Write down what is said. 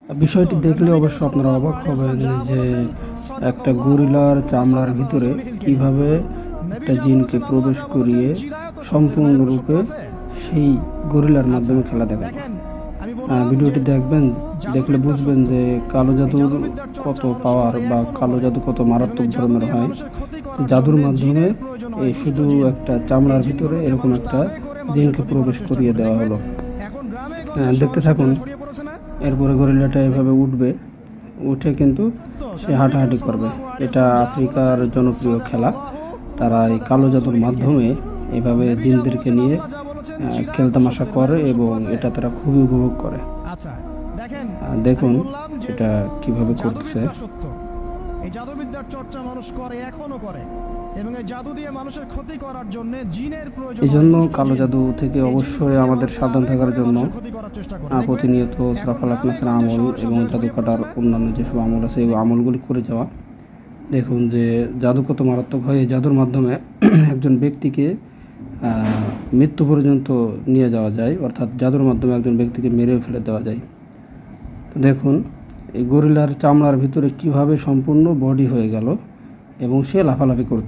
বিষয়টি দেখলে অবশ্য আপনারা অবাক হবেন যে একটা গরিলার চামড়ার ভিতরে কিভাবে একটা জিনকে প্রবেশ করিয়ে সম্পূর্ণরূপে সেই গরিলার মাধ্যমে খেলা দেখাবে। ভিডিওটি দেখবেন, দেখলে বুঝবেন যে কালো জাদুর কত পাওয়ার বা কালো জাদু কত মারাত্মক ধরনের হয়। জাদুর মাধ্যমে এই শুধু একটা চামড়ার ভিতরে এরকম একটা জিনকে প্রবেশ করিয়ে দেওয়া হলো। দেখতে থাকুন। এরপরে গরিলাটা এভাবে উঠবে, উঠে কিন্তু সে হাঁটাহাঁটি করবে। এটা আফ্রিকার জনপ্রিয় খেলা। তারা এই কালো জাদুর মাধ্যমে এভাবে জিনদেরকে নিয়ে খেলতামাশা করে এবং এটা তারা খুবই উপভোগ করে। দেখুন এটা কিভাবে করতেছে। এই জাদুবিদ্যার চর্চা মানুষ করে, এখনো করে, এবং এই জাদু দিয়ে মানুষের ক্ষতি করার জন্য জিনের প্রয়োজন। এই জন্য কালো জাদু থেকে অবশ্যই আমাদের সাবধান থাকার জন্য প্রতিনিয়ত সূরা ফালাক নাসের আমল এবং জাদু কাটার অন্যান্য যেসব আমল আছে এই আমলগুলি করে যাওয়া। দেখুন যে জাদু কত মারাত্মক হয়। এই জাদুর মাধ্যমে একজন ব্যক্তিকে মৃত্যু পর্যন্ত নিয়ে যাওয়া যায়, অর্থাৎ জাদুর মাধ্যমে একজন ব্যক্তিকে মেরেও ফেলে দেওয়া যায়। তো দেখুন এই গরিলার চামড়ার ভিতরে কিভাবে সম্পূর্ণ বডি হয়ে গেল এবং সে লাফালাফি করতে